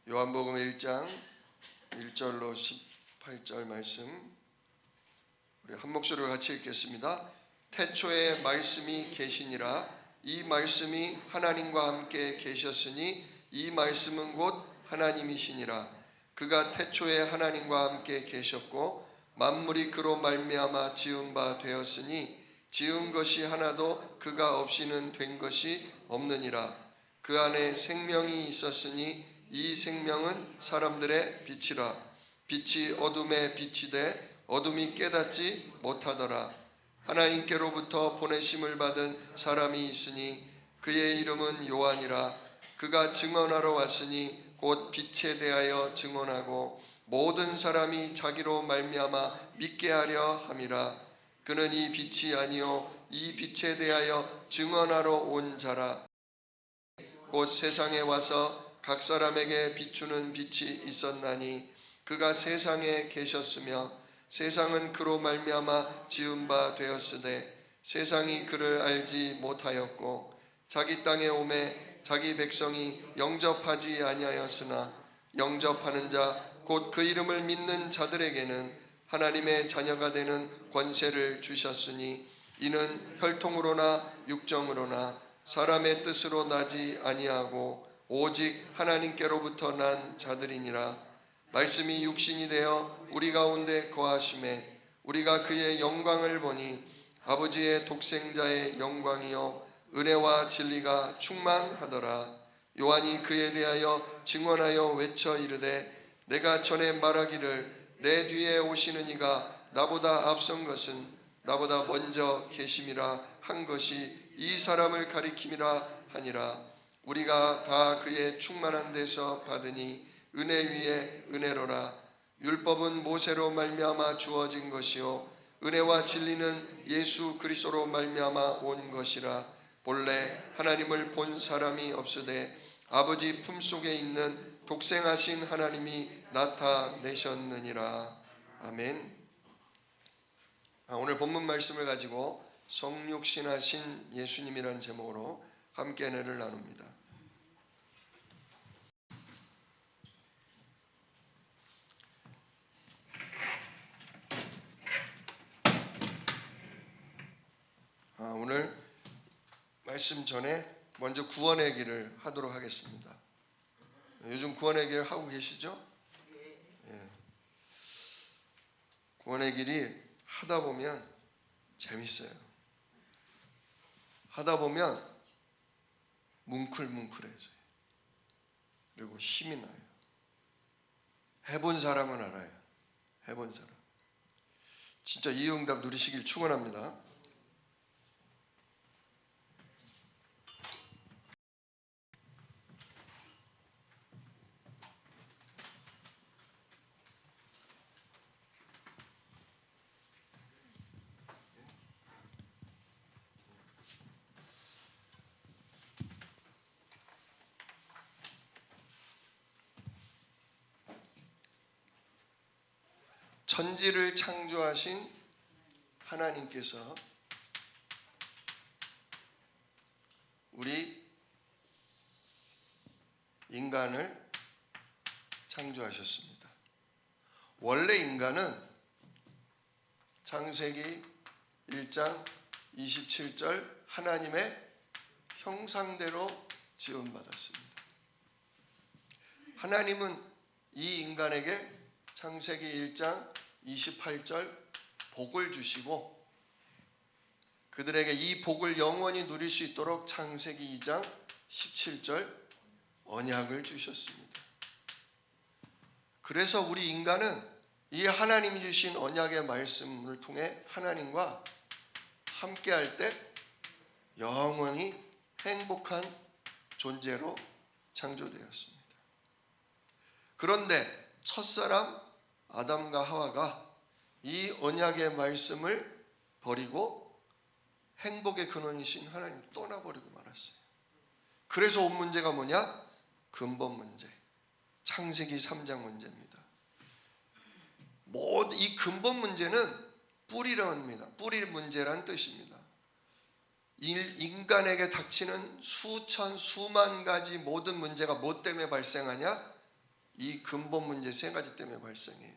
요한복음 1장 1절로 18절 말씀 우리 한 목소리로 같이 읽겠습니다. 태초에 말씀이 계시니라. 이 말씀이 하나님과 함께 계셨으니 이 말씀은 곧 하나님이시니라. 그가 태초에 하나님과 함께 계셨고 만물이 그로 말미암아 지은 바 되었으니 지은 것이 하나도 그가 없이는 된 것이 없느니라. 그 안에 생명이 있었으니 이 생명은 사람들의 빛이라. 빛이 어둠에 비치되 어둠이 깨닫지 못하더라. 하나님께로부터 보내심을 받은 사람이 있으니 그의 이름은 요한이라. 그가 증언하러 왔으니 곧 빛에 대하여 증언하고 모든 사람이 자기로 말미암아 믿게 하려 함이라. 그는 이 빛이 아니요 이 빛에 대하여 증언하러 온 자라. 곧 세상에 와서 각 사람에게 비추는 빛이 있었나니 그가 세상에 계셨으며 세상은 그로 말미암아 지은 바 되었으되 세상이 그를 알지 못하였고 자기 땅에 오매 자기 백성이 영접하지 아니하였으나 영접하는 자 곧 그 이름을 믿는 자들에게는 하나님의 자녀가 되는 권세를 주셨으니 이는 혈통으로나 육정으로나 사람의 뜻으로 나지 아니하고 오직 하나님께로부터 난 자들이니라. 말씀이 육신이 되어 우리 가운데 거하심에 우리가 그의 영광을 보니 아버지의 독생자의 영광이요 은혜와 진리가 충만하더라. 요한이 그에 대하여 증언하여 외쳐 이르되 내가 전에 말하기를 내 뒤에 오시는 이가 나보다 앞선 것은 나보다 먼저 계심이라 한 것이 이 사람을 가리킴이라 하니라. 우리가 다 그의 충만한 데서 받으니 은혜 위에 은혜로라. 율법은 모세로 말미암아 주어진 것이요 은혜와 진리는 예수 그리스도로 말미암아 온 것이라. 본래 하나님을 본 사람이 없으되 아버지 품속에 있는 독생하신 하나님이 나타내셨느니라. 아멘. 오늘 본문 말씀을 가지고 성육신하신 예수님이라는 제목으로 함께 은혜를 나눕니다. 오늘 말씀 전에 먼저 구원의 길을 하도록 하겠습니다. 요즘 구원의 길 하고 계시죠? 예. 구원의 길이 하다 보면 재밌어요. 하다 보면 뭉클뭉클해져요. 그리고 힘이 나요. 해본 사람은 알아요. 해본 사람. 진짜 이 응답 누리시길 축원합니다. 천지를 창조하신 하나님께서 우리 인간을 창조하셨습니다. 원래 인간은 창세기 1장 27절 하나님의 형상대로 지음받았습니다. 하나님은 이 인간에게 창세기 1장 28절 복을 주시고 그들에게 이 복을 영원히 누릴 수 있도록 창세기 2장 17절 언약을 주셨습니다. 그래서 우리 인간은 이 하나님이 주신 언약의 말씀을 통해 하나님과 함께할 때 영원히 행복한 존재로 창조되었습니다. 그런데 첫사람 아담과 하와가 이 언약의 말씀을 버리고 행복의 근원이신 하나님 떠나버리고 말았어요. 그래서 온 문제가 뭐냐? 근본 문제. 창세기 3장 문제입니다. 이 근본 문제는 뿌리랍니다. 뿌리 문제란 뜻입니다. 인간에게 닥치는 수천 수만 가지 모든 문제가 뭐 때문에 발생하냐? 이 근본 문제 세 가지 때문에 발생해요.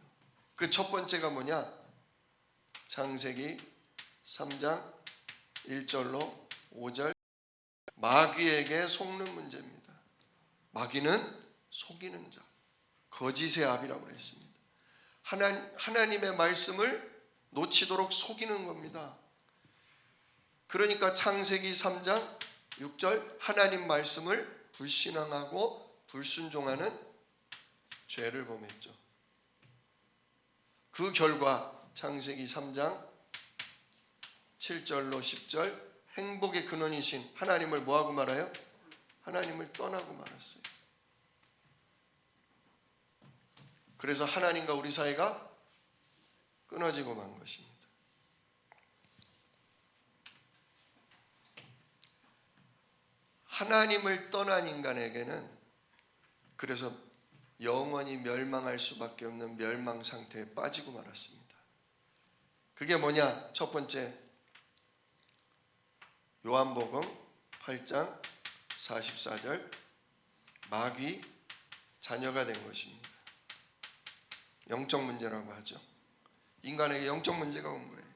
그 첫 번째가 뭐냐? 창세기 3장 1절로 5절 마귀에게 속는 문제입니다. 마귀는 속이는 자, 거짓의 아비라고 했습니다. 하나님의 말씀을 놓치도록 속이는 겁니다. 그러니까 창세기 3장 6절 하나님 말씀을 불신앙하고 불순종하는 죄를 범했죠. 그 결과 창세기 3장 7절로 10절 행복의 근원이신 하나님을 뭐하고 말아요? 하나님을 떠나고 말았어요. 그래서 하나님과 우리 사이가 끊어지고 만 것입니다. 하나님을 떠난 인간에게는 그래서 영원히 멸망할 수밖에 없는 멸망 상태에 빠지고 말았습니다. 그게 뭐냐? 첫 번째, 요한복음 8장 44절 마귀 자녀가 된 것입니다. 영적 문제라고 하죠. 인간에게 영적 문제가 온 거예요.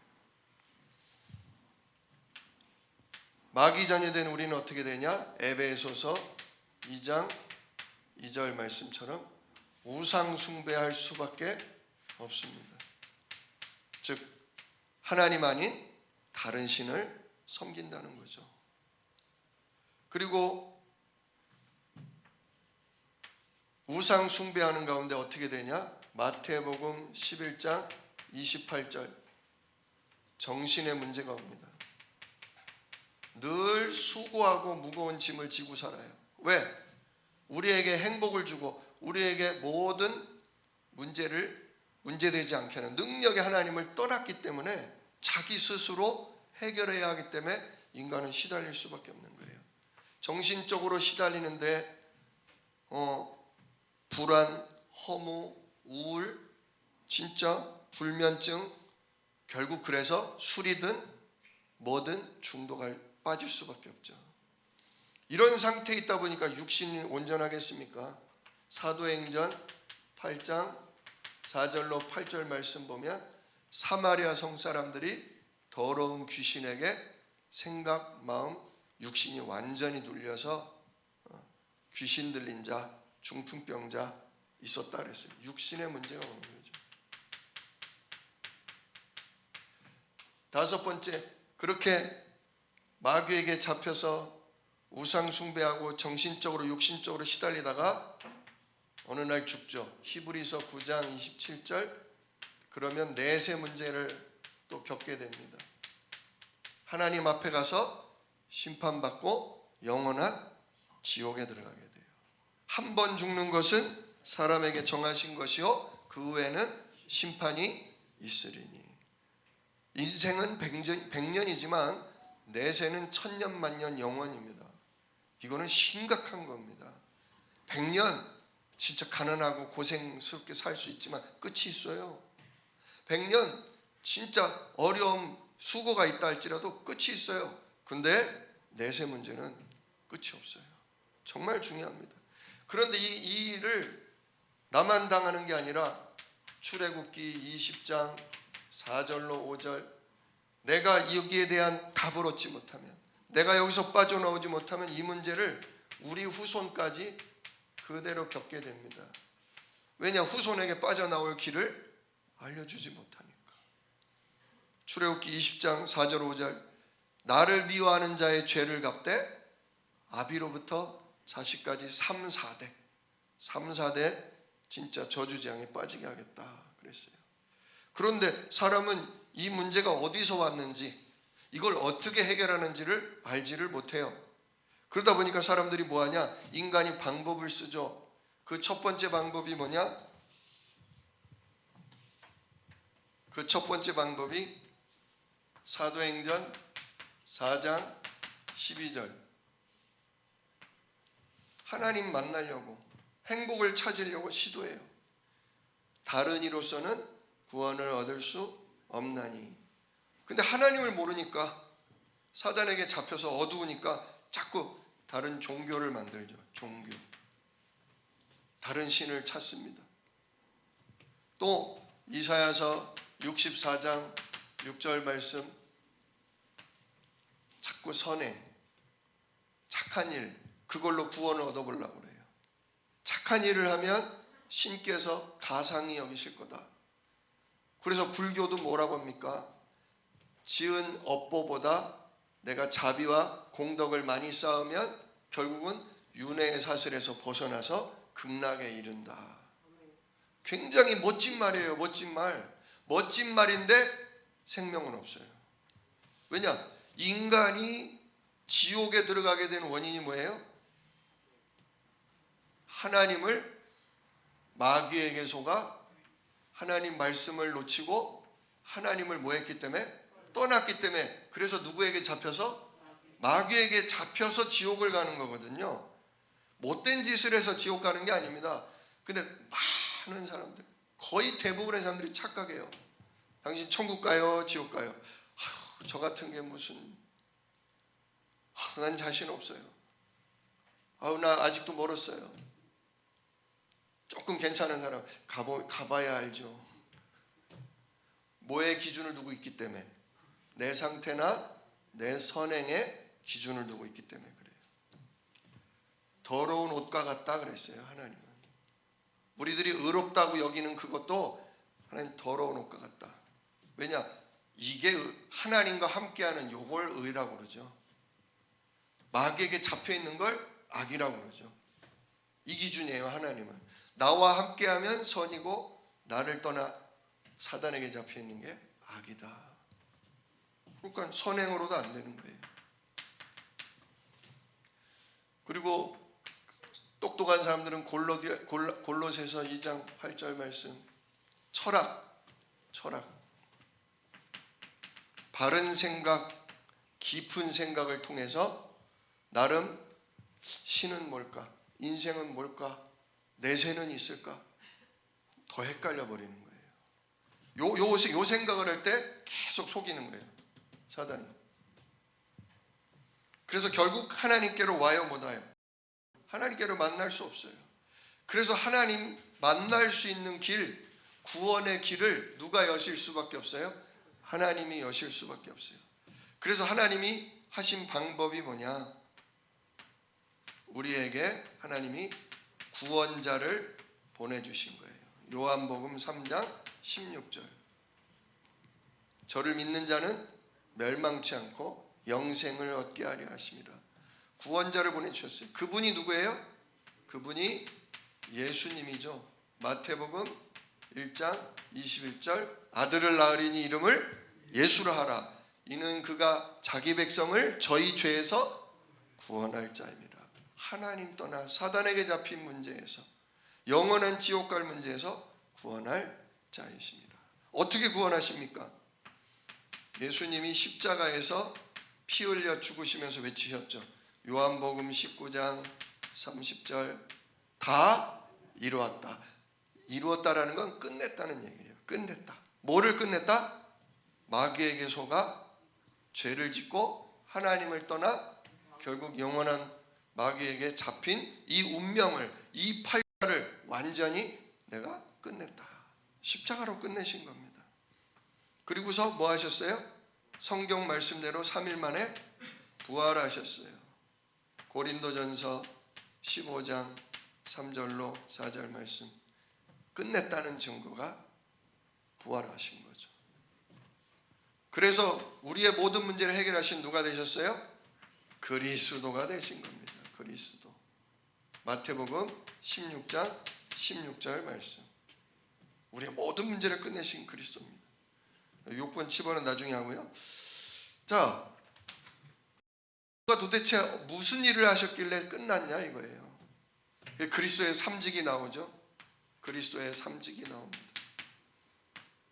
마귀 자녀된 우리는 어떻게 되냐? 에베소서 2장 2절 말씀처럼 우상 숭배할 수밖에 없습니다. 즉 하나님 아닌 다른 신을 섬긴다는 거죠. 그리고 우상 숭배하는 가운데 어떻게 되냐? 마태복음 11장 28절 정신의 문제가 옵니다. 늘 수고하고 무거운 짐을 지고 살아요. 왜? 우리에게 행복을 주고 우리에게 모든 문제되지 않게 하는 능력의 하나님을 떠났기 때문에 자기 스스로 해결해야 하기 때문에 인간은 시달릴 수밖에 없는 거예요. 정신적으로 시달리는데 불안, 허무, 우울, 진짜 불면증, 결국 그래서 술이든 뭐든 중독에 빠질 수밖에 없죠. 이런 상태에 있다 보니까 육신이 온전하겠습니까? 사도행전 8장 4절로 8절 말씀 보면 사마리아 성 사람들이 더러운 귀신에게 생각, 마음, 육신이 완전히 눌려서 귀신 들린 자, 중풍병자 있었다 그랬어요. 육신의 문제가 오는 거죠. 다섯 번째, 그렇게 마귀에게 잡혀서 우상 숭배하고 정신적으로 육신적으로 시달리다가 어느 날 죽죠. 히브리서 9장 27절 그러면 내세 문제를 또 겪게 됩니다. 하나님 앞에 가서 심판받고 영원한 지옥에 들어가게 돼요. 한 번 죽는 것은 사람에게 정하신 것이요 그 후에는 심판이 있으리니. 인생은 100년이지만 내세는 1000년 만년 영원입니다. 이거는 심각한 겁니다. 100년 진짜 가난하고 고생스럽게 살 수 있지만 끝이 있어요. 100년 진짜 어려움, 수고가 있다 할지라도 끝이 있어요. 근데 내세 문제는 끝이 없어요. 정말 중요합니다. 그런데 이 일을 나만 당하는 게 아니라 출애굽기 20장 4절로 5절 내가 여기에 대한 답을 얻지 못하면 내가 여기서 빠져나오지 못하면 이 문제를 우리 후손까지 그대로 겪게 됩니다. 왜냐? 후손에게 빠져나올 길을 알려주지 못하니까. 출애굽기 20장 4절 5절 나를 미워하는 자의 죄를 갚되 아비로부터 자식까지 3, 4대 진짜 저주재앙에 빠지게 하겠다 그랬어요. 그런데 사람은 이 문제가 어디서 왔는지 이걸 어떻게 해결하는지를 알지를 못해요. 그러다 보니까 사람들이 뭐하냐? 인간이 방법을 쓰죠. 그 첫 번째 방법이 뭐냐? 그 첫 번째 방법이 사도행전 4장 12절 하나님 만나려고 행복을 찾으려고 시도해요. 다른 이로서는 구원을 얻을 수 없나니. 근데 하나님을 모르니까 사단에게 잡혀서 어두우니까 자꾸 다른 종교를 만들죠. 종교. 다른 신을 찾습니다. 또 이사야서 64장 6절 말씀, 자꾸 선행, 착한 일, 그걸로 구원을 얻어보려고 그래요. 착한 일을 하면 신께서 가상히 여기실 거다. 그래서 불교도 뭐라고 합니까? 지은 업보보다 내가 자비와 공덕을 많이 쌓으면 결국은 윤회의 사슬에서 벗어나서 극락에 이른다. 굉장히 멋진 말이에요. 멋진 말. 멋진 말인데 생명은 없어요. 왜냐? 인간이 지옥에 들어가게 된 원인이 뭐예요? 하나님을 마귀에게 속아 하나님 말씀을 놓치고 하나님을 뭐 했기 때문에? 떠났기 때문에. 그래서 누구에게 잡혀서? 마귀에게 잡혀서 지옥을 가는 거거든요. 못된 짓을 해서 지옥 가는 게 아닙니다. 근데 많은 사람들, 거의 대부분의 사람들이 착각해요. 당신 천국 가요? 지옥 가요? 아휴, 저 같은 게 무슨, 난 자신 없어요. 나 아직도 멀었어요. 조금 괜찮은 사람 가봐야 알죠. 뭐의 기준을 두고 있기 때문에? 내 상태나 내 선행의 기준을 두고 있기 때문에 그래요. 더러운 옷과 같다 그랬어요. 하나님은 우리들이 의롭다고 여기는 그것도 하나님 더러운 옷과 같다. 왜냐? 이게 하나님과 함께하는 요걸 의라고 그러죠. 마귀에게 잡혀있는 걸 악이라고 그러죠. 이 기준이에요. 하나님은 나와 함께하면 선이고 나를 떠나 사단에게 잡혀있는 게 악이다. 그러니까 선행으로도 안 되는 거예요. 그리고 똑똑한 사람들은 골로새서 2장 8절 말씀, 철학, 바른 생각, 깊은 생각을 통해서 나름 신은 뭘까? 인생은 뭘까? 내세는 있을까? 더 헷갈려 버리는 거예요. 요 생각을 할 때 계속 속이는 거예요. 사단이. 그래서 결국 하나님께로 와요, 못 와요? 하나님께로 만날 수 없어요. 그래서 하나님 만날 수 있는 길, 구원의 길을 누가 여실 수밖에 없어요? 하나님이 여실 수밖에 없어요. 그래서 하나님이 하신 방법이 뭐냐? 우리에게 하나님이 구원자를 보내주신 거예요. 요한복음 3장 16절. 저를 믿는 자는 멸망치 않고 영생을 얻게 하려 하심이라. 구원자를 보내주셨어요. 그분이 누구예요? 그분이 예수님이죠. 마태복음 1장 21절, 아들을 낳으리니 이름을 예수라 하라. 이는 그가 자기 백성을 저희 죄에서 구원할 자입니다. 하나님 떠나 사단에게 잡힌 문제에서, 영원한 지옥 갈 문제에서 구원할 자이십니다. 어떻게 구원하십니까? 예수님이 십자가에서 피 흘려 죽으시면서 외치셨죠. 요한복음 19장 30절, 다 이루었다. 이루었다라는 건 끝냈다는 얘기예요. 끝냈다. 뭐를 끝냈다? 마귀에게 속아 죄를 짓고 하나님을 떠나 결국 영원한 마귀에게 잡힌 이 운명을, 이 팔자를 완전히 내가 끝냈다. 십자가로 끝내신 겁니다. 그리고서 뭐 하셨어요? 성경 말씀대로 3일 만에 부활하셨어요. 고린도전서 15장 3절로 4절 말씀. 끝냈다는 증거가 부활하신 거죠. 그래서 우리의 모든 문제를 해결하신 누가 되셨어요? 그리스도가 되신 겁니다. 그리스도. 마태복음 16장 16절 말씀. 우리의 모든 문제를 끝내신 그리스도입니다. 6번 7번은 나중에 하고요. 자, 도대체 무슨 일을 하셨길래 끝났냐 이거예요. 그리스도의 삼직이 나오죠. 그리스도의 삼직이 나옵니다.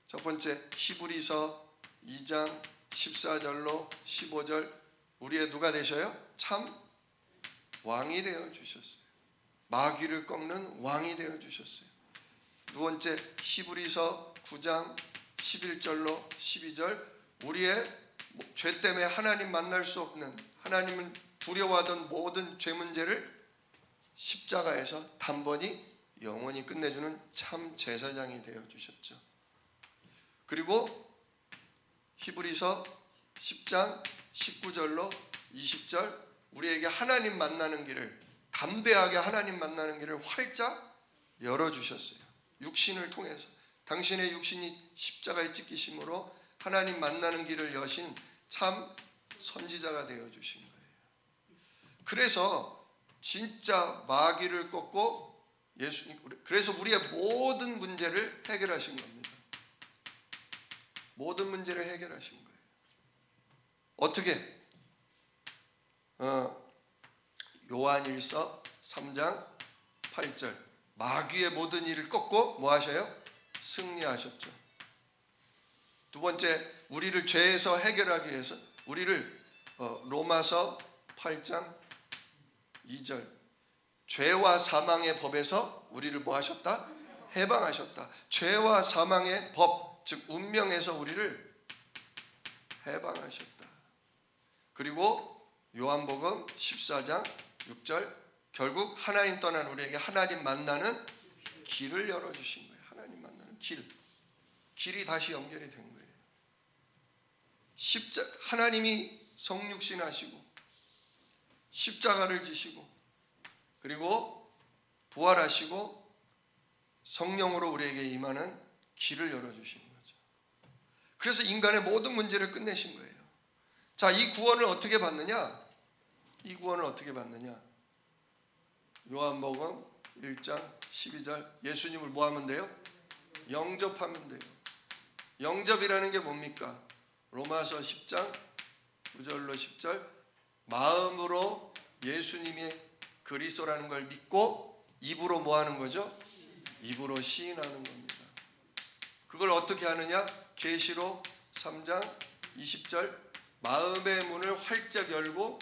첫 번째 히브리서 2장 14절로 15절, 우리의 누가 되셔요? 참 왕이 되어 주셨어요. 마귀를 꺾는 왕이 되어 주셨어요. 두 번째 히브리서 9장 11절로 12절, 우리의 죄 때문에 하나님 만날 수 없는, 하나님을 두려워하던 모든 죄 문제를 십자가에서 단번이 영원히 끝내주는 참 제사장이 되어주셨죠. 그리고 히브리서 10장 19절로 20절 우리에게 하나님 만나는 길을, 담대하게 하나님 만나는 길을 활짝 열어주셨어요. 육신을 통해서 당신의 육신이 십자가에 찢기심으로 하나님 만나는 길을 여신 참 선지자가 되어주신 거예요. 그래서 진짜 마귀를 꺾고 그래서 우리의 모든 문제를 해결하신 겁니다. 모든 문제를 해결하신 거예요. 어떻게? 요한일서 3장 8절 마귀의 모든 일을 꺾고 뭐 하셔요? 승리하셨죠. 두 번째, 우리를 죄에서 해결하기 위해서 우리를 로마서 8장 2절 죄와 사망의 법에서 우리를 뭐 하셨다? 해방하셨다. 죄와 사망의 법, 즉 운명에서 우리를 해방하셨다. 그리고 요한복음 14장 6절 결국 하나님 떠난 우리에게 하나님 만나는 길을 열어주신 거예요. 하나님 만나는 길이 다시 연결이 된 거예요. 하나님이 성육신 하시고 십자가를 지시고 그리고 부활하시고 성령으로 우리에게 임하는 길을 열어주신 거죠. 그래서 인간의 모든 문제를 끝내신 거예요. 자, 이 구원을 어떻게 받느냐? 이 구원을 어떻게 받느냐? 요한복음 1장 12절 예수님을 뭐 하면 돼요? 영접하면 돼요. 영접이라는 게 뭡니까? 로마서 10장 9절로 10절 마음으로 예수님이 그리스도라는 걸 믿고 입으로 뭐 하는 거죠? 입으로 시인하는 겁니다. 그걸 어떻게 하느냐? 계시록 3장 20절 마음의 문을 활짝 열고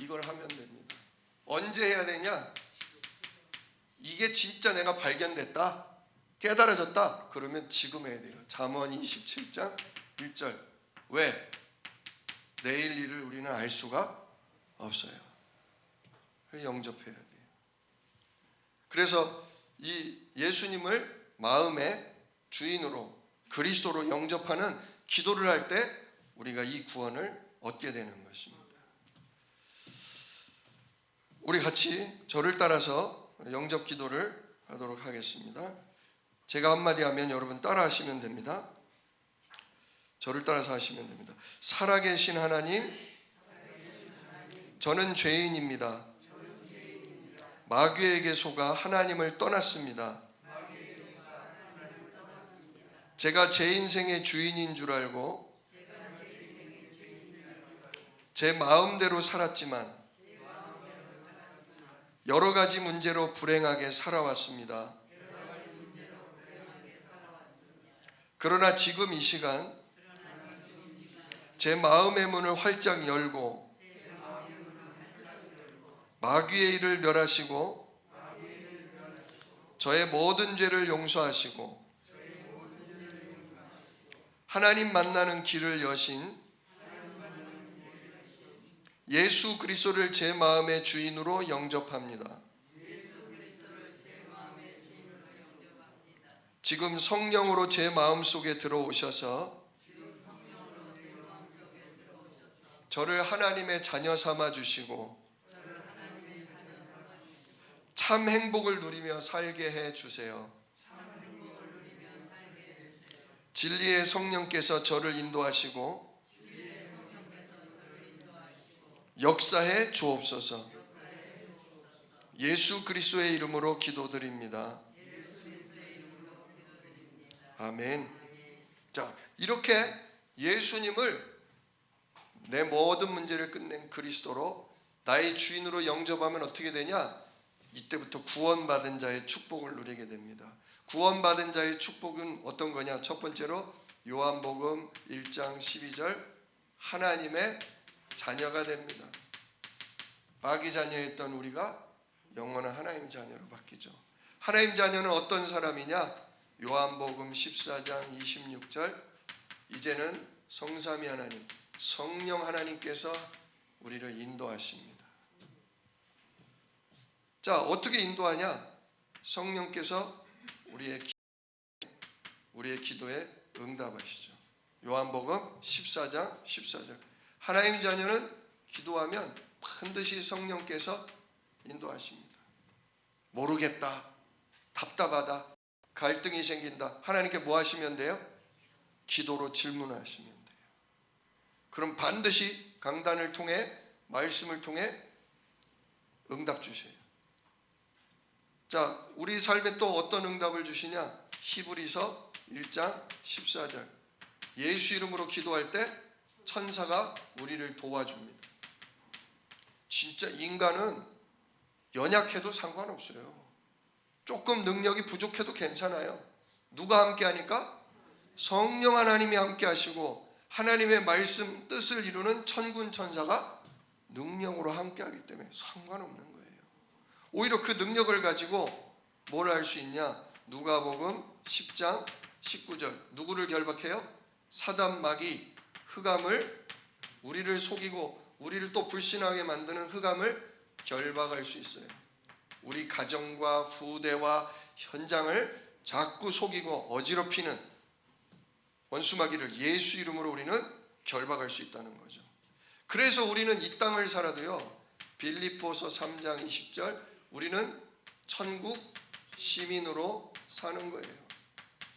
이걸 하면 됩니다. 언제 해야 되냐? 이게 진짜 내가 발견됐다, 깨달아졌다, 그러면 지금 해야 돼요. 잠언 27장 1절 왜? 내일 일을 우리는 알 수가 없어요. 영접해야 돼요. 그래서 이 예수님을 마음의 주인으로 그리스도로 영접하는 기도를 할 때 우리가 이 구원을 얻게 되는 것입니다. 우리 같이 저를 따라서 영접 기도를 하도록 하겠습니다. 제가 한마디 하면 여러분 따라 하시면 됩니다. 저를 따라서 하시면 됩니다. 살아계신 하나님, 저는 죄인입니다. 마귀에게 속아 하나님을 떠났습니다. 제가 제 인생의 주인인 줄 알고 제 마음대로 살았지만 여러 가지 문제로 불행하게 살아왔습니다. 그러나 지금 이 시간 제 마음의 문을 활짝 열고 마귀의 일을 멸하시고 저의 모든 죄를 용서하시고 하나님 만나는 길을 여신 예수 그리스도를 제 마음의 주인으로 영접합니다. 지금 성령으로 제 마음속에 들어오셔서 저를 하나님의 자녀 삼아 주시고 참 행복을 누리며 살게 해 주세요. 진리의 성령께서 저를 인도하시고 역사해 주옵소서. 예수 그리스도의 이름으로 기도드립니다. 아멘. 자, 이렇게 예수님을 내 모든 문제를 끝낸 그리스도로 나의 주인으로 영접하면 어떻게 되냐? 이때부터 구원받은 자의 축복을 누리게 됩니다. 구원받은 자의 축복은 어떤 거냐? 첫 번째로 요한복음 1장 12절 하나님의 자녀가 됩니다. 마귀 자녀였던 우리가 영원한 하나님 자녀로 바뀌죠. 하나님 자녀는 어떤 사람이냐? 요한복음 14장 26절 이제는 성삼위 하나님, 성령 하나님께서 우리를 인도하십니다. 자, 어떻게 인도하냐? 성령께서 우리의 기도에 응답하시죠. 요한복음 14장 14절. 하나님의 자녀는 기도하면 반드시 성령께서 인도하십니다. 모르겠다, 답답하다, 갈등이 생긴다. 하나님께 뭐 하시면 돼요? 기도로 질문하시면 돼요. 그럼 반드시 강단을 통해, 말씀을 통해 응답 주세요. 자, 우리 삶에 또 어떤 응답을 주시냐? 히브리서 1장 14절. 예수 이름으로 기도할 때 천사가 우리를 도와줍니다. 진짜 인간은 연약해도 상관없어요. 조금 능력이 부족해도 괜찮아요. 누가 함께 하니까? 성령 하나님이 함께 하시고 하나님의 말씀 뜻을 이루는 천군 천사가 능력으로 함께 하기 때문에 상관없는 거예요. 오히려 그 능력을 가지고 뭘 할 수 있냐? 누가복음 10장 19절. 누구를 결박해요? 사단 마귀 흑암을, 우리를 속이고 우리를 또 불신하게 만드는 흑암을 결박할 수 있어요. 우리 가정과 후대와 현장을 자꾸 속이고 어지럽히는 원수마귀를 예수 이름으로 우리는 결박할 수 있다는 거죠. 그래서 우리는 이 땅을 살아도요, 빌립보서 3장 20절, 우리는 천국 시민으로 사는 거예요.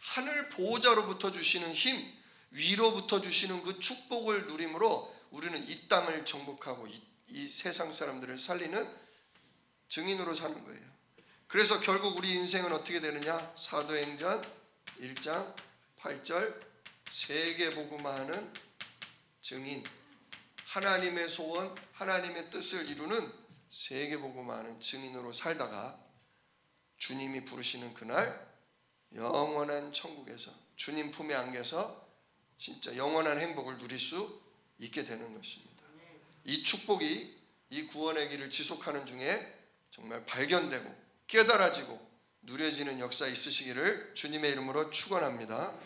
하늘 보호자로부터 주시는 힘, 위로부터 주시는 그 축복을 누림으로 우리는 이 땅을 정복하고 이 세상 사람들을 살리는 증인으로 사는 거예요. 그래서 결국 우리 인생은 어떻게 되느냐? 사도행전 1장 8절, 세계복음화하는 증인, 하나님의 소원, 하나님의 뜻을 이루는 세계복음화하는 증인으로 살다가 주님이 부르시는 그날 영원한 천국에서 주님 품에 안겨서 진짜 영원한 행복을 누릴 수 있게 되는 것입니다. 이 축복이 이 구원의 길을 지속하는 중에 정말 발견되고 깨달아지고 누려지는 역사 있으시기를 주님의 이름으로 축원합니다.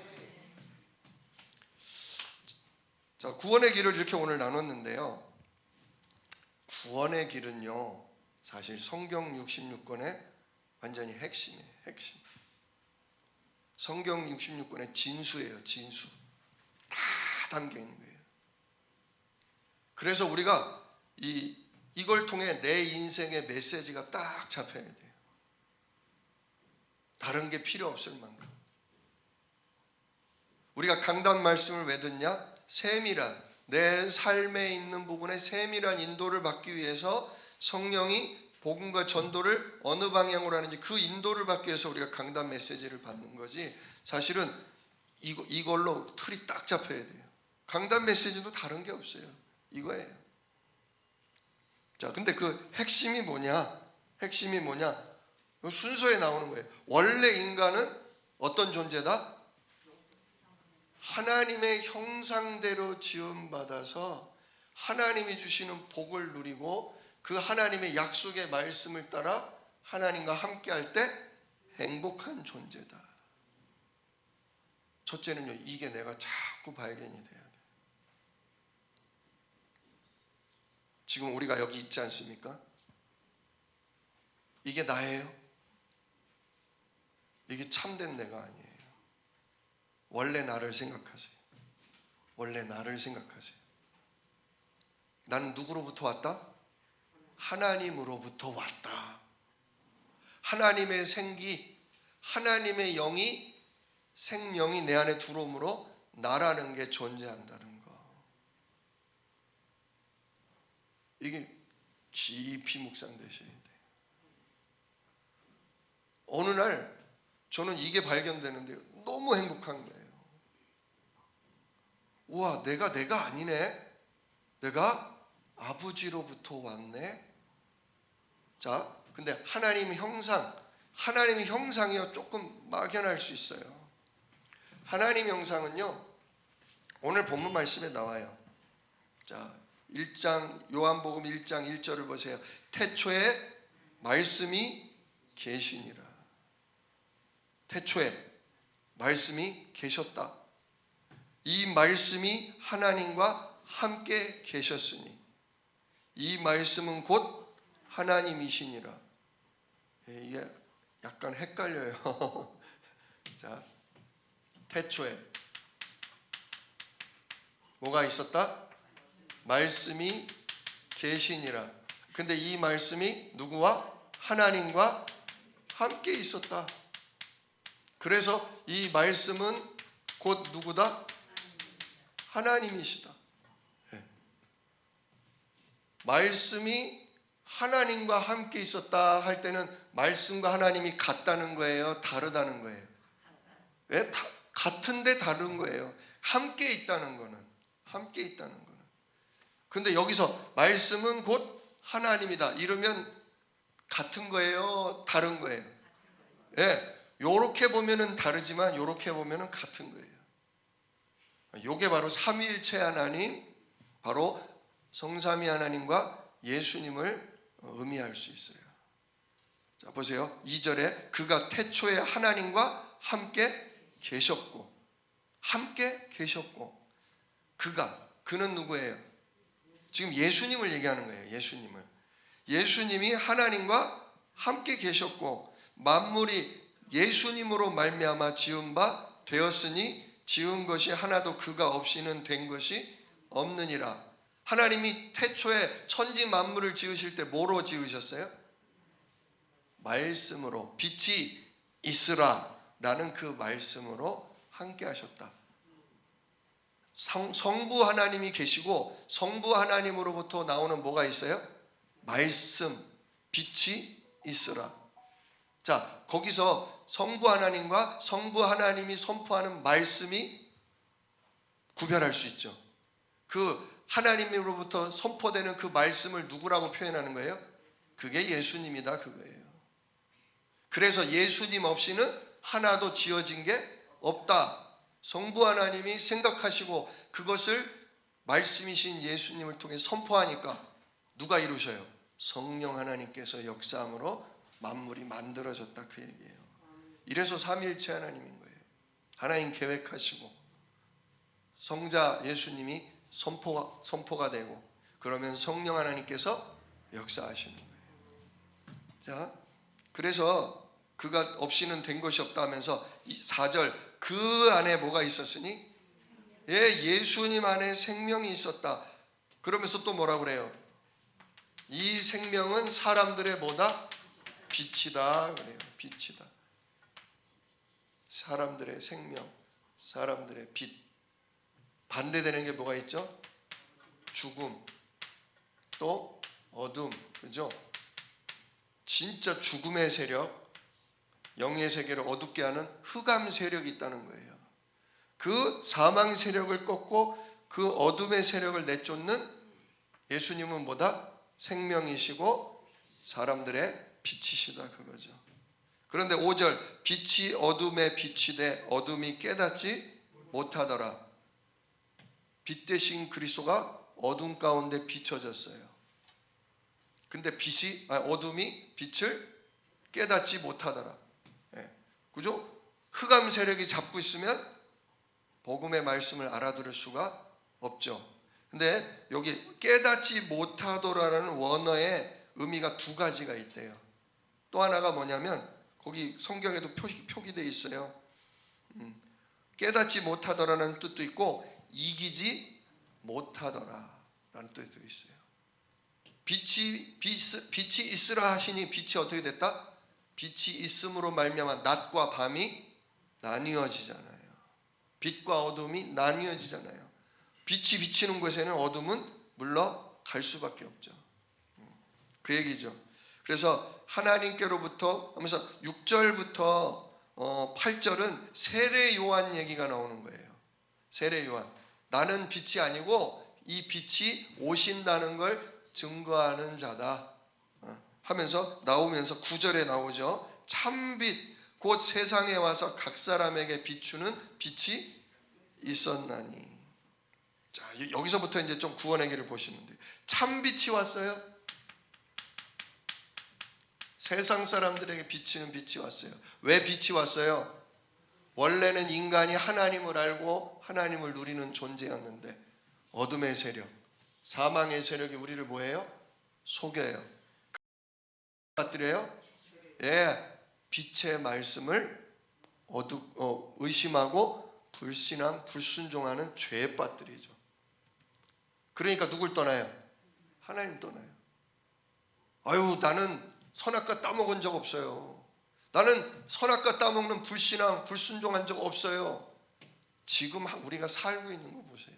자, 구원의 길을 이렇게 오늘 나눴는데요. 구원의 길은요, 사실 성경 66권의 완전히 핵심이에요. 핵심. 성경 66권의 진수예요. 진수. 다 담겨 있는 거예요. 그래서 우리가 이걸 통해 내 인생의 메시지가 딱 잡혀야 돼요. 다른 게 필요 없을 만큼. 우리가 강단 말씀을 왜 듣냐? 세밀한, 내 삶에 있는 부분에 세밀한 인도를 받기 위해서 성령이 복음과 전도를 어느 방향으로 하는지 그 인도를 받기 위해서 우리가 강단 메시지를 받는 거지, 사실은 이걸로 틀이 딱 잡혀야 돼요. 강단 메시지도 다른 게 없어요. 이거예요. 자, 근데 그 핵심이 뭐냐? 핵심이 뭐냐? 순서에 나오는 거예요. 원래 인간은 어떤 존재다? 하나님의 형상대로 지음받아서 하나님이 주시는 복을 누리고 그 하나님의 약속의 말씀을 따라 하나님과 함께할 때 행복한 존재다. 첫째는요, 이게 내가 자꾸 발견이 돼야 돼. 지금 우리가 여기 있지 않습니까? 이게 나예요? 이게 참된 내가 아니에요. 원래 나를 생각하세요. 원래 나를 생각하세요. 난 누구로부터 왔다? 하나님으로부터 왔다. 하나님의 생기, 하나님의 영이, 생명이 내 안에 들어옴으로 나라는 게 존재한다는 거. 이게 깊이 묵상되셔야 돼요. 어느 날 저는 이게 발견되는데요, 너무 행복한 거예요. 우와, 내가 아니네. 내가 아버지로부터 왔네. 자, 근데 하나님의 형상이요, 조금 막연할 수 있어요. 하나님의 형상은요, 오늘 본문 말씀에 나와요. 자, 1장, 요한복음 1장 1절을 보세요. 태초에 말씀이 계시니라. 태초에 말씀이 계셨다. 이 말씀이 하나님과 함께 계셨으니 이 말씀은 곧 하나님이시니라. 이게 약간 약간 헷갈려요. 자, 태초에 뭐가 있었다? 말씀이 계시니라. 근데 이 말씀이 누구와? 하나님과 함께 있었다. 그래서 이 말씀은 곧 누구다? 하나님이시다. 네. 말씀이 하나님과 함께 있었다 할 때는 말씀과 하나님이 같다는 거예요? 다르다는 거예요? 왜? 같은데 다른 거예요. 함께 있다는 거는. 함께 있다는 거는. 근데 여기서 말씀은 곧 하나님이다. 이러면 같은 거예요? 다른 거예요? 예. 요렇게 보면은 다르지만 요렇게 보면은 같은 거예요. 요게 바로 삼위일체 하나님, 바로 성삼위 하나님과 예수님을 의미할 수 있어요. 자, 보세요. 2절에 그가 태초에 하나님과 함께 계셨고, 함께 계셨고, 그는 누구예요? 지금 예수님을 얘기하는 거예요. 예수님이 하나님과 함께 계셨고, 만물이 예수님으로 말미암아 지은 바 되었으니 지은 것이 하나도 그가 없이는 된 것이 없느니라. 하나님이 태초에 천지 만물을 지으실 때 뭐로 지으셨어요? 말씀으로. 빛이 있으라 라는 그 말씀으로 함께 하셨다. 성부 하나님이 계시고 성부 하나님으로부터 나오는 뭐가 있어요? 말씀, 빛이 있으라. 자, 거기서 성부 하나님과 성부 하나님이 선포하는 말씀이 구별할 수 있죠. 그 하나님으로부터 선포되는 그 말씀을 누구라고 표현하는 거예요? 그게 예수님이다, 그거예요. 그래서 예수님 없이는 하나도 지어진 게 없다. 성부 하나님이 생각하시고 그것을 말씀이신 예수님을 통해 선포하니까 누가 이루셔요? 성령 하나님께서 역사함으로 만물이 만들어졌다, 그 얘기예요. 이래서 삼위일체 하나님인 거예요. 하나님 계획하시고 성자 예수님이 선포가 되고, 그러면 성령 하나님께서 역사하시는 거예요. 자, 그래서 그가 없이는 된 것이 없다 하면서 4절 그 안에 뭐가 있었으니? 예수님 안에 생명이 있었다. 그러면서 또 뭐라 그래요? 이 생명은 사람들의 뭐다? 빛이다 그래요. 빛이다. 사람들의 생명, 사람들의 빛. 반대되는 게 뭐가 있죠? 죽음, 또 어둠, 그죠? 진짜 죽음의 세력, 영의 세계를 어둡게 하는 흑암 세력이 있다는 거예요. 그 사망 세력을 꺾고 그 어둠의 세력을 내쫓는 예수님은 뭐다? 생명이시고 사람들의 빛이시다, 그거죠. 그런데 5절 빛이 어둠에 빛이 돼 어둠이 깨닫지 못하더라. 빛 대신 그리스도가 어둠 가운데 비춰졌어요. 근데 어둠이 빛을 깨닫지 못하더라. 그죠? 흑암 세력이 잡고 있으면 복음의 말씀을 알아들을 수가 없죠. 근데 여기 깨닫지 못하더라라는 원어의 의미가 두 가지가 있대요. 또 하나가 뭐냐면 거기 성경에도 표기되어 있어요. 깨닫지 못하더라는 뜻도 있고 이기지 못하더라라는 뜻도 있어요. 빛이 있으라 하시니 빛이 어떻게 됐다? 빛이 있음으로 말미암아 낮과 밤이 나뉘어지잖아요. 빛과 어둠이 나뉘어지잖아요. 빛이 비치는 곳에는 어둠은 물러갈 수밖에 없죠. 그 얘기죠. 그래서 하나님께로부터 하면서 6절부터 8절은 세례 요한 얘기가 나오는 거예요. 세례 요한. 나는 빛이 아니고 이 빛이 오신다는 걸 증거하는 자다 하면서 나오면서 9절에 나오죠. 참빛 곧 세상에 와서 각 사람에게 비추는 빛이 있었나니. 자, 여기서부터 이제 좀 구원의 길을 보시면 돼요. 참빛이 왔어요. 세상 사람들에게 비치는 빛이 왔어요. 왜 빛이 왔어요? 원래는 인간이 하나님을 알고 하나님을 누리는 존재였는데 어둠의 세력, 사망의 세력이 우리를 뭐해요? 속여요. 빠뜨려요? 빛의 말씀을 의심하고 불신앙, 불순종하는 죄에 빠뜨리죠. 그러니까 누굴 떠나요? 하나님 떠나요. 아유, 나는 선악과 따먹은 적 없어요. 나는 선악과 따먹는 불신앙, 불순종한 적 없어요. 지금 우리가 살고 있는 거 보세요.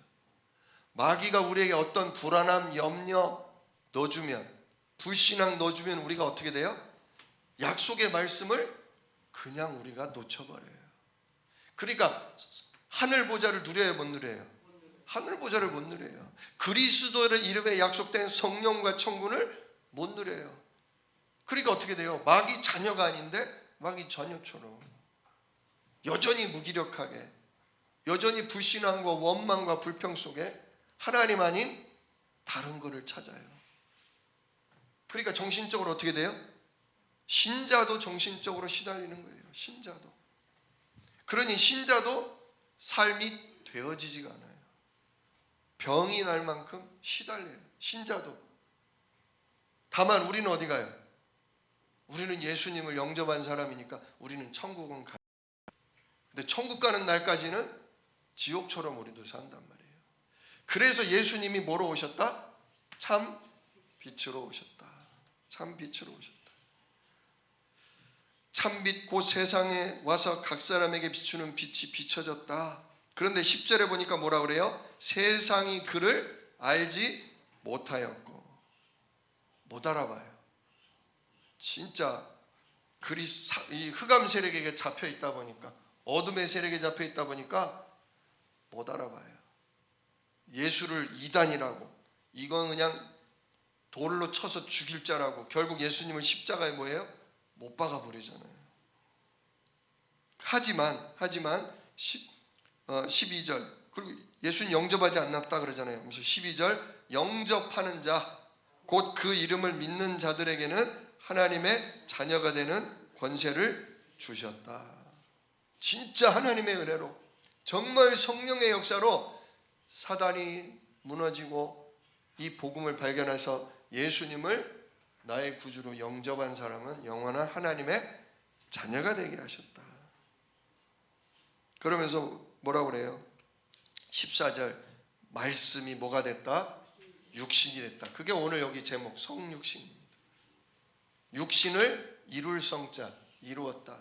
마귀가 우리에게 어떤 불안함, 염려 넣어주면, 불신앙 넣어주면 우리가 어떻게 돼요? 약속의 말씀을 그냥 우리가 놓쳐버려요. 그러니까 하늘 보좌를 누려요, 못 누려요? 하늘 보좌를 못 누려요. 그리스도의 이름에 약속된 성령과 천군을 못 누려요. 그러니까 어떻게 돼요? 마귀 자녀가 아닌데 마귀 자녀처럼 여전히 무기력하게, 여전히 불신앙과 원망과 불평 속에 하나님 아닌 다른 것을 찾아요. 그러니까 정신적으로 어떻게 돼요? 신자도 정신적으로 시달리는 거예요. 신자도. 그러니 신자도 삶이 되어지지가 않아요. 병이 날 만큼 시달려요. 신자도. 다만 우리는 어디 가요? 우리는 예수님을 영접한 사람이니까 우리는 천국은 가요. 근데 천국 가는 날까지는 지옥처럼 우리도 산단 말이에요. 그래서 예수님이 뭐로 오셨다? 참 빛으로 오셨다. 참 빛으로 오셨다. 참빛 곧 세상에 와서 각 사람에게 비추는 빛이 비춰졌다. 그런데 10절에 보니까 뭐라 그래요? 세상이 그를 알지 못하였고. 못 알아봐요. 진짜 이 흑암 세력에게 잡혀 있다 보니까, 어둠의 세력에 잡혀 있다 보니까 못 알아봐요. 예수를 이단이라고, 이건 그냥 돌로 쳐서 죽일 자라고, 결국 예수님을 십자가에 뭐예요? 못 박아 버리잖아요. 하지만 12절, 그리고 예수는 영접하지 않았다 그러잖아요. 그래서 12절, 영접하는 자 곧 그 이름을 믿는 자들에게는 하나님의 자녀가 되는 권세를 주셨다. 진짜 하나님의 은혜로, 정말 성령의 역사로 사단이 무너지고 이 복음을 발견해서 예수님을 나의 구주로 영접한 사람은 영원한 하나님의 자녀가 되게 하셨다. 그러면서 뭐라고 그래요? 14절, 말씀이 뭐가 됐다? 육신이 됐다. 그게 오늘 여기 제목, 성육신입니다. 육신을 이룰 성자, 이루었다.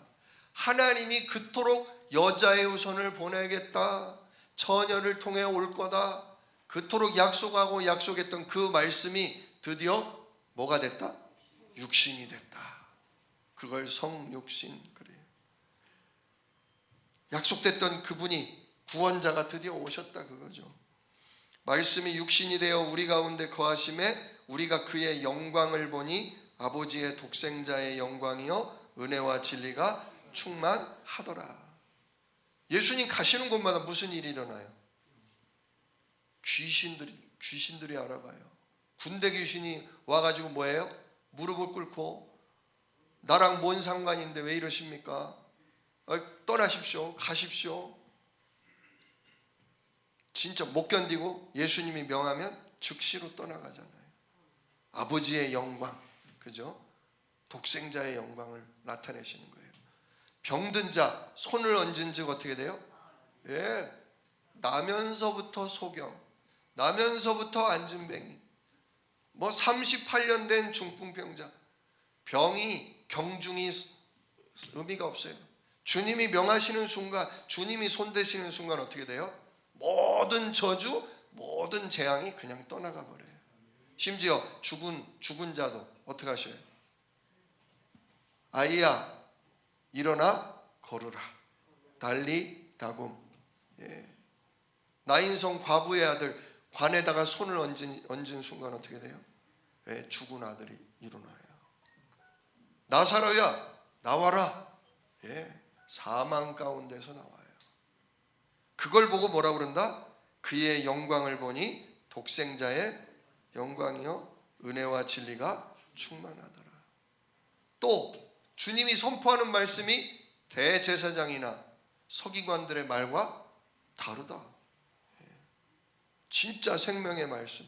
하나님이 그토록 여자의 후손을 보내겠다, 처녀를 통해 올 거다, 그토록 약속하고 약속했던 그 말씀이 드디어 뭐가 됐다? 육신이 됐다. 그걸 성육신 그래요. 약속됐던 그분이, 구원자가 드디어 오셨다 그거죠. 말씀이 육신이 되어 우리 가운데 거하심에 우리가 그의 영광을 보니 아버지의 독생자의 영광이요 은혜와 진리가 충만하더라. 예수님 가시는 곳마다 무슨 일이 일어나요? 귀신들이 알아봐요. 군대 귀신이 와가지고 뭐예요? 무릎을 꿇고, 나랑 뭔 상관인데 왜 이러십니까? 떠나십시오. 가십시오. 진짜 못 견디고 예수님이 명하면 즉시로 떠나가잖아요. 아버지의 영광, 그죠? 독생자의 영광을 나타내시는 거예요. 병든 자 손을 얹은 즉 어떻게 돼요? 예, 나면서부터 소경, 나면서부터 안진뱅이, 뭐 38년 된 중풍병자, 병이 경중이 의미가 없어요. 주님이 명하시는 순간, 주님이 손대시는 순간 어떻게 돼요? 모든 저주, 모든 재앙이 그냥 떠나가 버려요. 심지어 죽은 자도 어떻게 하셔요? 아이야 일어나 걸으라, 달리 다굼. 예. 나인성 과부의 아들 관에다가 손을 얹은 순간 어떻게 돼요? 예, 죽은 아들이 일어나요. 나사로야 나와라. 예, 사망 가운데서 나와요. 그걸 보고 뭐라 그런다? 그의 영광을 보니 독생자의 영광이요 은혜와 진리가 충만하더라. 또 주님이 선포하는 말씀이 대제사장이나 서기관들의 말과 다르다. 진짜 생명의 말씀.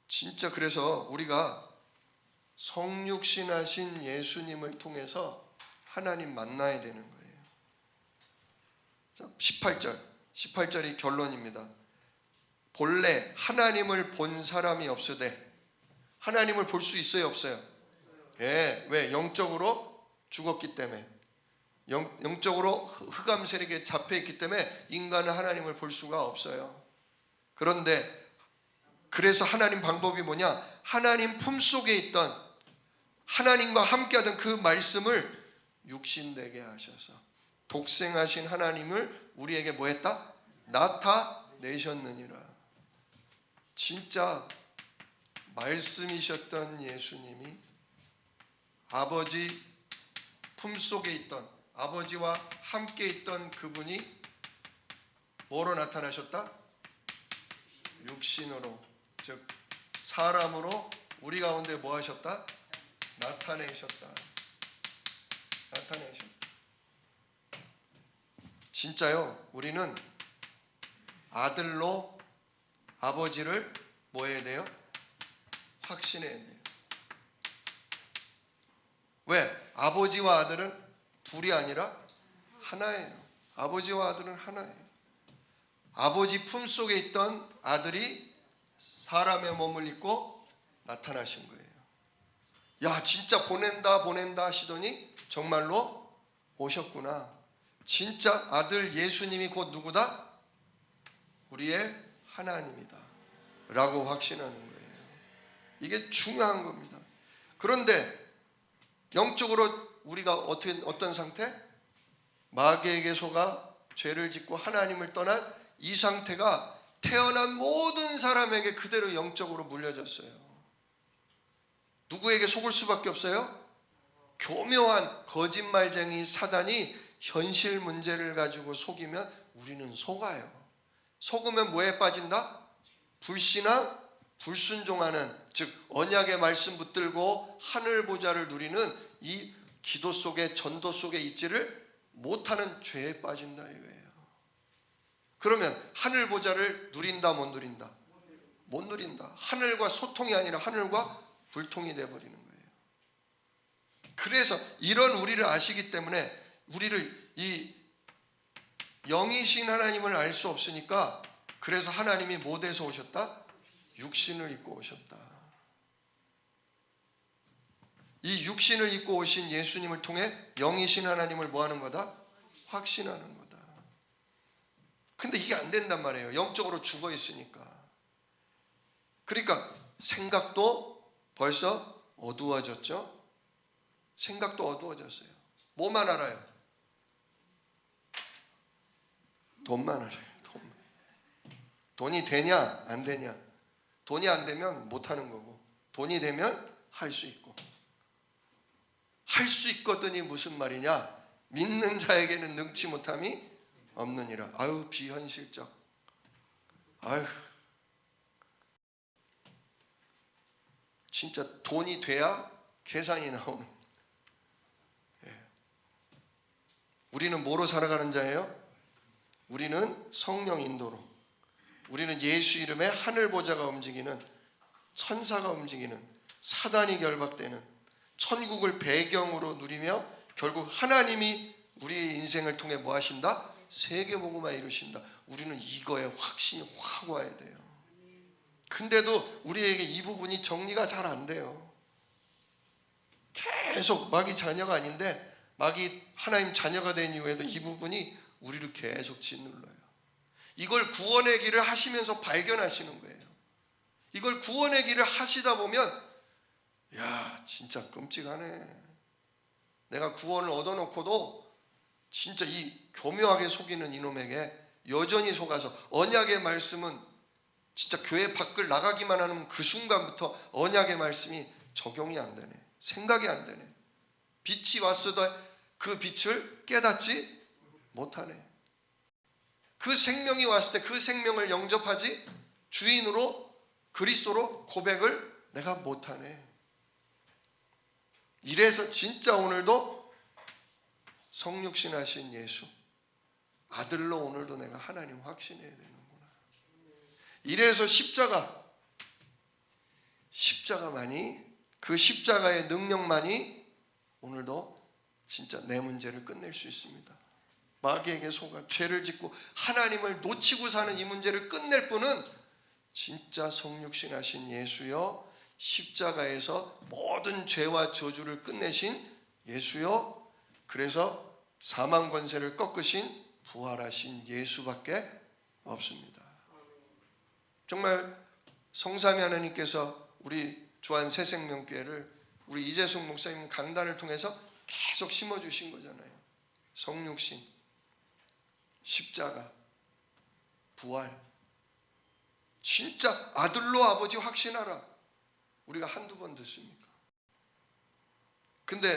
진짜 그래서 우리가 성육신하신 예수님을 통해서 하나님 만나야 되는 거예요. 자, 18절이 결론입니다. 본래 하나님을 본 사람이 없으되, 하나님을 볼 수 있어요, 없어요? 예, 왜? 영적으로 죽었기 때문에, 영적으로 흑암 세력에 잡혀있기 때문에 인간은 하나님을 볼 수가 없어요. 그런데 그래서 하나님 방법이 뭐냐? 하나님 품속에 있던, 하나님과 함께하던 그 말씀을 육신되게 하셔서 독생하신 하나님을 우리에게 뭐 했다? 나타내셨느니라. 진짜 말씀이셨던 예수님이 아버지 품속에 있던, 아버지와 함께 있던 그분이 뭐로 나타나셨다? 육신으로, 즉 사람으로 우리 가운데 뭐 하셨다? 나타내셨다. 진짜요, 우리는 아들로 아버지를 뭐 해야 돼요? 확신해야 돼요. 왜? 아버지와 아들은 둘이 아니라 하나예요. 아버지와 아들은 하나예요. 아버지 품속에 있던 아들이 사람의 몸을 입고 나타나신 거예요. 야, 진짜 보낸다 하시더니 정말로 오셨구나. 진짜 아들 예수님이 곧 누구다? 우리의 하나님이다 라고 확신하는 거예요. 이게 중요한 겁니다. 그런데 영적으로 우리가 어떤 상태? 마귀에게 속아 죄를 짓고 하나님을 떠난 이 상태가 태어난 모든 사람에게 그대로 영적으로 물려졌어요. 누구에게 속을 수밖에 없어요? 교묘한 거짓말쟁이 사단이 현실 문제를 가지고 속이면 우리는 속아요. 속으면 뭐에 빠진다? 불신앙, 불순종하는, 즉 언약의 말씀 붙들고 하늘 보좌를 누리는 이 기도 속에, 전도 속에 있지를 못하는 죄에 빠진다 이거예요. 그러면 하늘 보좌를 누린다, 못 누린다? 못 누린다. 하늘과 소통이 아니라 하늘과 불통이 되어버리는 거예요. 그래서 이런 우리를 아시기 때문에 우리를 이 영이신 하나님을 알 수 없으니까, 그래서 하나님이 뭐돼서 오셨다? 육신을 입고 오셨다. 이 육신을 입고 오신 예수님을 통해 영이신 하나님을 뭐 하는 거다? 확신하는 거다. 근데 이게 안 된단 말이에요. 영적으로 죽어 있으니까. 그러니까 생각도 벌써 어두워졌죠? 생각도 어두워졌어요. 뭐만 알아요? 돈만 알아요. 돈이 되냐 안 되냐. 돈이 안 되면 못하는 거고, 돈이 되면 할 수 있고. 할 수 있거든이 무슨 말이냐? 믿는 자에게는 능치 못함이 없느니라. 아유, 비현실적. 아유, 진짜 돈이 돼야 계산이 나오는. 우리는 뭐로 살아가는 자예요? 우리는 성령 인도로, 우리는 예수 이름에 하늘 보좌가 움직이는, 천사가 움직이는, 사단이 결박되는 천국을 배경으로 누리며 결국 하나님이 우리의 인생을 통해 뭐 하신다? 세계복음화 이루신다. 우리는 이거에 확신이 확 와야 돼요. 근데도 우리에게 이 부분이 정리가 잘 안 돼요. 계속 마귀 자녀가 아닌데, 마귀 하나님 자녀가 된 이후에도 이 부분이 우리를 계속 짓눌러요. 이걸 구원의 길을 하시면서 발견하시는 거예요. 이걸 구원의 길을 하시다 보면, 야, 진짜 끔찍하네. 내가 구원을 얻어놓고도 진짜 이 교묘하게 속이는 이놈에게 여전히 속아서, 언약의 말씀은 진짜 교회 밖을 나가기만 하는 그 순간부터 언약의 말씀이 적용이 안 되네. 생각이 안 되네. 빛이 왔어도 그 빛을 깨닫지 못하네. 그 생명이 왔을 때 그 생명을 영접하지 주인으로, 그리스도로 고백을 내가 못하네. 이래서 진짜 오늘도 성육신 하신 예수, 아들로 오늘도 내가 하나님 확신해야 되는구나. 이래서 십자가만이 그 십자가의 능력만이 오늘도 진짜 내 문제를 끝낼 수 있습니다. 마귀에게 속아 죄를 짓고 하나님을 놓치고 사는 이 문제를 끝낼 분은 진짜 성육신 하신 예수여, 십자가에서 모든 죄와 저주를 끝내신 예수여, 그래서 사망 권세를 꺾으신 부활하신 예수밖에 없습니다. 정말 성삼위 하나님께서 우리 주한 새생명교회를 우리 이재숙 목사님 강단을 통해서 계속 심어주신 거잖아요. 성육신, 십자가, 부활. 진짜 아들로 아버지 확신하라. 우리가 한두 번 듣습니까? 근데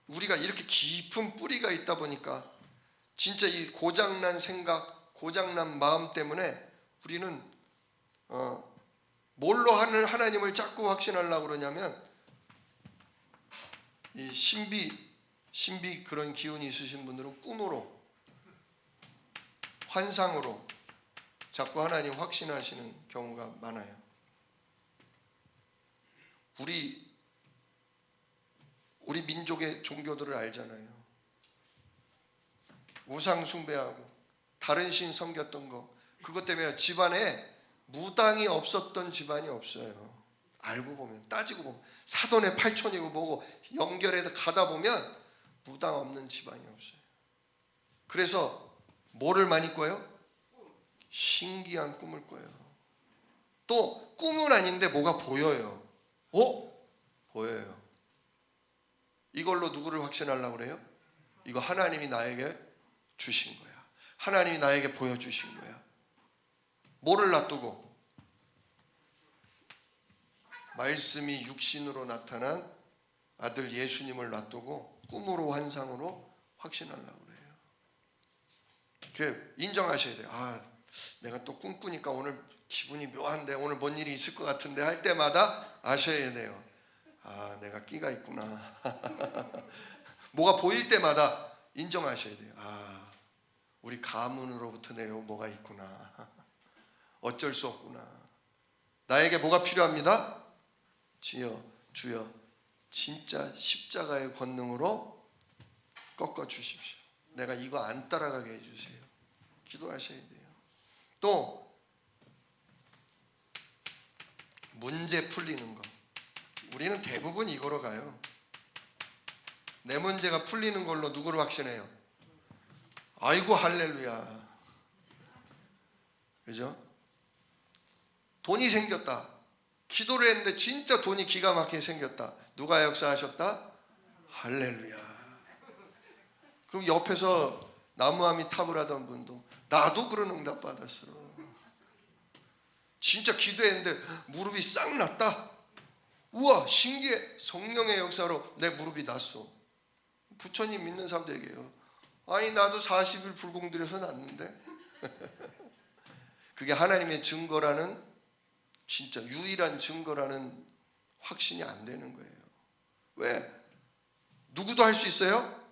우리가 이렇게 깊은 뿌리가 있다 보니까 진짜 이 고장난 생각, 고장난 마음 때문에 우리는 뭘로 하나님을 자꾸 확신하려고 그러냐면 이 신비 그런 기운이 있으신 분들은 꿈으로, 환상으로 자꾸 하나님 확신하시는 경우가 많아요. 우리 민족의 종교들을 알잖아요. 우상 숭배하고 다른 신 섬겼던 거, 그것 때문에 집안에 무당이 없었던 집안이 없어요. 알고 보면, 따지고 보면, 사돈의 팔촌이고 뭐고 연결해서 가다 보면 무당 없는 집안이 없어요. 그래서 뭐를 많이 꿔요? 신기한 꿈을 꿔요. 또 꿈은 아닌데 뭐가 보여요. 보여요. 이걸로 누구를 확신하려고 그래요? 이거 하나님이 나에게 주신 거야. 하나님이 나에게 보여주신 거야. 뭐를 놔두고? 말씀이 육신으로 나타난 아들 예수님을 놔두고 꿈으로, 환상으로 확신하려고 그래요. 인정하셔야 돼요. 내가 또 꿈꾸니까 오늘 기분이 묘한데, 오늘 뭔 일이 있을 것 같은데 할 때마다 아셔야 돼요. 내가 끼가 있구나. 뭐가 보일 때마다 인정하셔야 돼요. 우리 가문으로부터 내려온 뭐가 있구나. 어쩔 수 없구나. 나에게 뭐가 필요합니다? 주여 진짜 십자가의 권능으로 꺾어 주십시오. 내가 이거 안 따라가게 해주세요. 기도하셔야 돼요. 또 문제 풀리는 거, 우리는 대부분 이거로 가요. 내 문제가 풀리는 걸로 누구를 확신해요? 아이고 할렐루야. 그죠? 돈이 생겼다. 기도를 했는데 진짜 돈이 기가 막히게 생겼다. 누가 역사하셨다? 할렐루야. 그럼 옆에서 나무아미 탑을 하던 분도 나도 그런 응답 받았어. 진짜 기도했는데 무릎이 싹 났다. 우와 신기해. 성령의 역사로 내 무릎이 났어. 부처님 믿는 사람도 얘기해요. 나도 40일 불공들여서 났는데. 그게 하나님의 증거라는, 진짜 유일한 증거라는 확신이 안 되는 거예요. 왜? 누구도 할 수 있어요?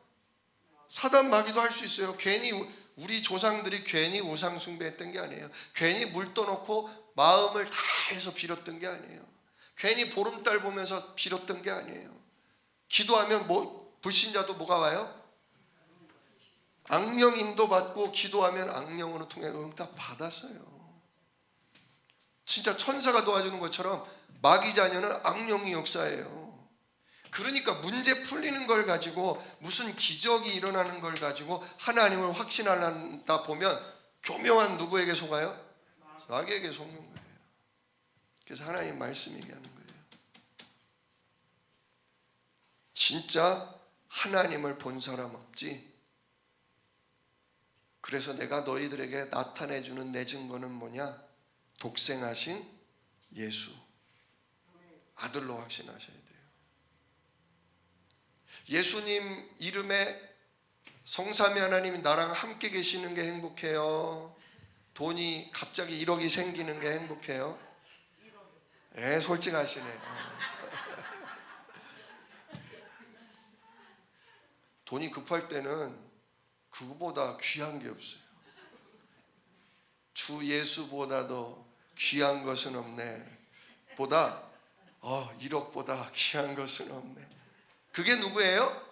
사단 마귀도 할 수 있어요. 괜히 우리 조상들이 괜히 우상 숭배했던 게 아니에요. 괜히 물 떠놓고 마음을 다 해서 빌었던 게 아니에요. 괜히 보름달 보면서 빌었던 게 아니에요. 기도하면 불신자도 뭐가 와요? 악령 인도받고 기도하면 악령으로 통해 응답 받았어요. 진짜 천사가 도와주는 것처럼 마귀 자녀는 악령이 역사예요. 그러니까 문제 풀리는 걸 가지고 무슨 기적이 일어나는 걸 가지고 하나님을 확신하다 보면 교묘한 누구에게 속아요? 마귀에게 속는 거예요. 그래서 하나님 말씀 얘기하는 거예요. 진짜 하나님을 본 사람 없지. 그래서 내가 너희들에게 나타내주는 내 증거는 뭐냐? 독생하신 예수, 아들로 확신하셔야 돼요. 예수님 이름에 성삼위 하나님이 나랑 함께 계시는 게 행복해요? 돈이 갑자기 1억이 생기는 게 행복해요? 솔직하시네. 돈이 급할 때는 그거보다 귀한 게 없어요. 주 예수보다도 귀한 것은 없네 보다 1억보다 귀한 것은 없네. 그게 누구예요?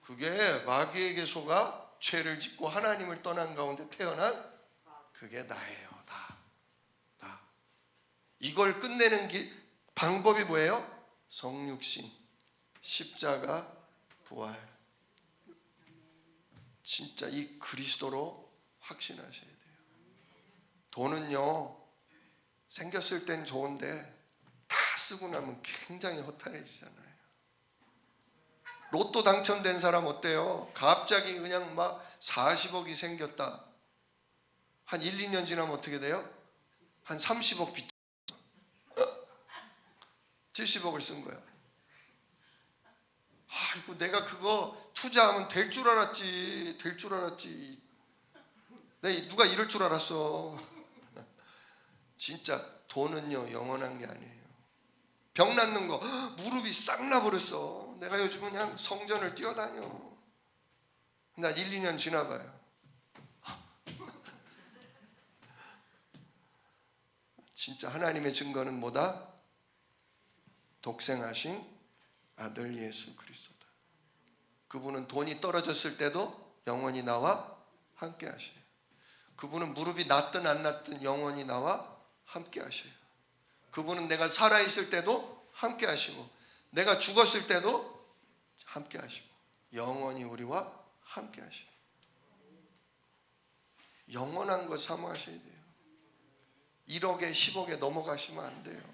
그게 마귀에게 속아 죄를 짓고 하나님을 떠난 가운데 태어난 그게 나예요. 나. 이걸 끝내는 방법이 뭐예요? 성육신, 십자가, 부활. 진짜 이 그리스도로 확신하셔야 돼요. 돈은요, 생겼을 땐 좋은데 다 쓰고 나면 굉장히 허탈해지잖아요. 로또 당첨된 사람 어때요? 갑자기 그냥 막 40억이 생겼다. 한 1, 2년 지나면 어떻게 돼요? 한 30억 빚 70억을 쓴 거야. 아이고, 내가 그거 투자하면 될 줄 알았지. 누가 이럴 줄 알았어. 진짜 돈은요, 영원한 게 아니에요. 병 낫는 거, 무릎이 싹 나버렸어. 내가 요즘 그냥 성전을 뛰어다녀. 나 1, 2년 지나봐요. 진짜 하나님의 증거는 뭐다? 독생하신 아들 예수 그리스도다. 그분은 돈이 떨어졌을 때도 영원히 나와 함께 하셔요. 그분은 무릎이 낫든 안 낫든 영원히 나와 함께 하셔요. 그분은 내가 살아있을 때도 함께 하시고, 내가 죽었을 때도 함께 하시고, 영원히 우리와 함께 하셔요. 영원한 거 사모하셔야 돼요. 1억에 10억에 넘어가시면 안 돼요.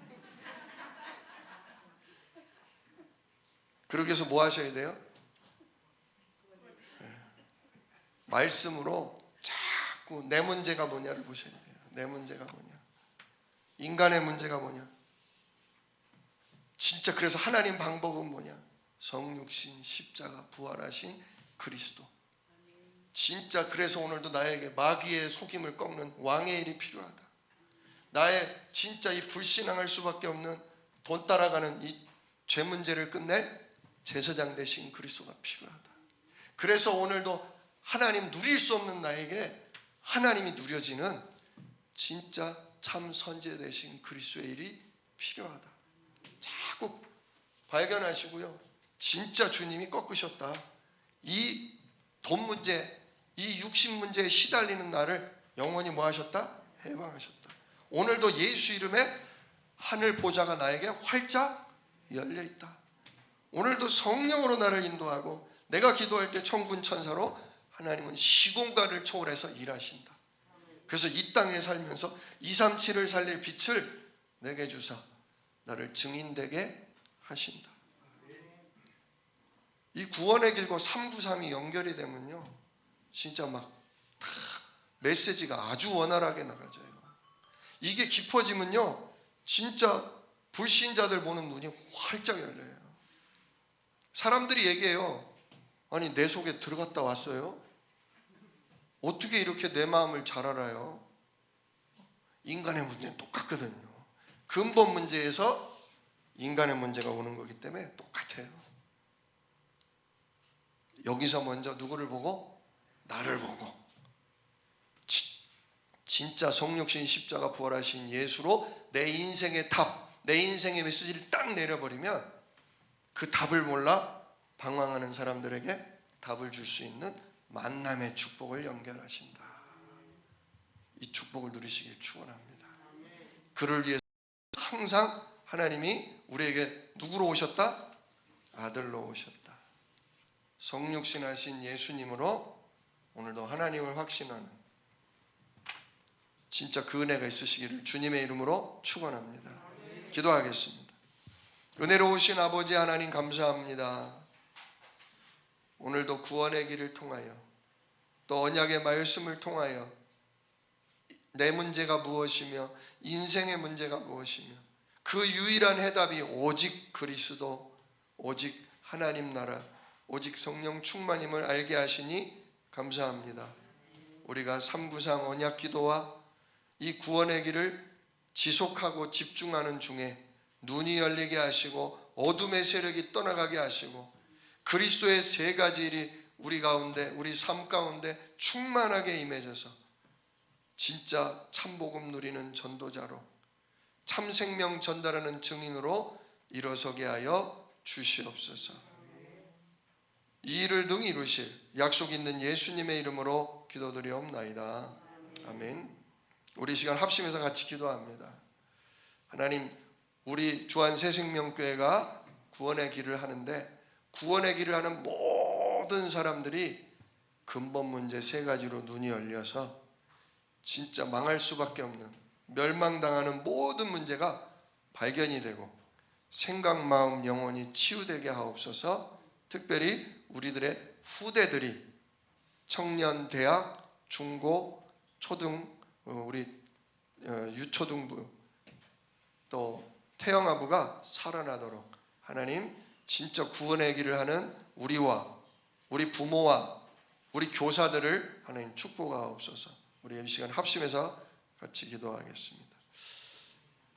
그러기 위해서 뭐 하셔야 돼요? 말씀으로 자꾸 내 문제가 뭐냐를 보셔야 돼요. 내 문제가 뭐냐, 인간의 문제가 뭐냐. 진짜 그래서 하나님 방법은 뭐냐? 성육신, 십자가, 부활하신 그리스도. 진짜 그래서 오늘도 나에게 마귀의 속임을 꺾는 왕의 일이 필요하다. 나의 진짜 이 불신앙할 수밖에 없는 돈 따라가는 이 죄 문제를 끝낼 제사장 되신 그리스도가 필요하다. 그래서 오늘도 하나님 누릴 수 없는 나에게 하나님이 누려지는 진짜 참 선지 되신 그리스도의 일이 필요하다. 자꾸 발견하시고요. 진짜 주님이 꺾으셨다. 이 돈 문제, 이 육신 문제에 시달리는 나를 영원히 뭐 하셨다? 해방하셨다. 오늘도 예수 이름에 하늘 보좌가 나에게 활짝 열려 있다. 오늘도 성령으로 나를 인도하고 내가 기도할 때 천군 천사로 하나님은 시공간을 초월해서 일하신다. 그래서 이 땅에 살면서 237을 살릴 빛을 내게 주사 나를 증인되게 하신다. 이 구원의 길과 393이 연결이 되면요, 진짜 막 메시지가 아주 원활하게 나가져요. 이게 깊어지면요, 진짜 불신자들 보는 눈이 활짝 열려요. 사람들이 얘기해요. 아니, 내 속에 들어갔다 왔어요? 어떻게 이렇게 내 마음을 잘 알아요? 인간의 문제는 똑같거든요. 근본 문제에서 인간의 문제가 오는 거기 때문에 똑같아요. 여기서 먼저 누구를 보고? 나를 보고. 진짜 성육신, 십자가, 부활하신 예수로 내 인생의 답, 내 인생의 메시지를 딱 내려버리면 그 답을 몰라 방황하는 사람들에게 답을 줄 수 있는 만남의 축복을 연결하신다. 이 축복을 누리시길 축원합니다. 그를 위해서 항상 하나님이 우리에게 누구로 오셨다? 아들로 오셨다. 성육신하신 예수님으로 오늘도 하나님을 확신하는 진짜 그 은혜가 있으시기를 주님의 이름으로 축원합니다. 기도하겠습니다. 은혜로우신 아버지 하나님 감사합니다. 오늘도 구원의 길을 통하여 또 언약의 말씀을 통하여 내 문제가 무엇이며 인생의 문제가 무엇이며 그 유일한 해답이 오직 그리스도, 오직 하나님 나라, 오직 성령 충만임을 알게 하시니 감사합니다. 우리가 393 언약 기도와 이 구원의 길을 지속하고 집중하는 중에 눈이 열리게 하시고 어둠의 세력이 떠나가게 하시고 그리스도의 세 가지 일이 우리 가운데, 우리 삶 가운데 충만하게 임해져서 진짜 참복음 누리는 전도자로, 참 생명 전달하는 증인으로 일어서게 하여 주시옵소서. 이 일을 등 이루실 약속 있는 예수님의 이름으로 기도드리옵나이다. 아멘. 우리 시간 합심해서 같이 기도합니다. 하나님, 우리 주한 새생명교회가 구원의 길을 하는데 구원의 길을 하는 모든 사람들이 근본 문제 세 가지로 눈이 열려서 진짜 망할 수밖에 없는, 멸망당하는 모든 문제가 발견이 되고 생각, 마음, 영혼이 치유되게 하옵소서. 특별히 우리들의 후대들이 청년, 대학, 중고, 초등, 우리 유초등부 또 태영아부가 살아나도록 하나님 진짜 구원의 길을 하는 우리와 우리 부모와 우리 교사들을 하나님 축복하옵소서. 우리 이 시간 합심해서 같이 기도하겠습니다.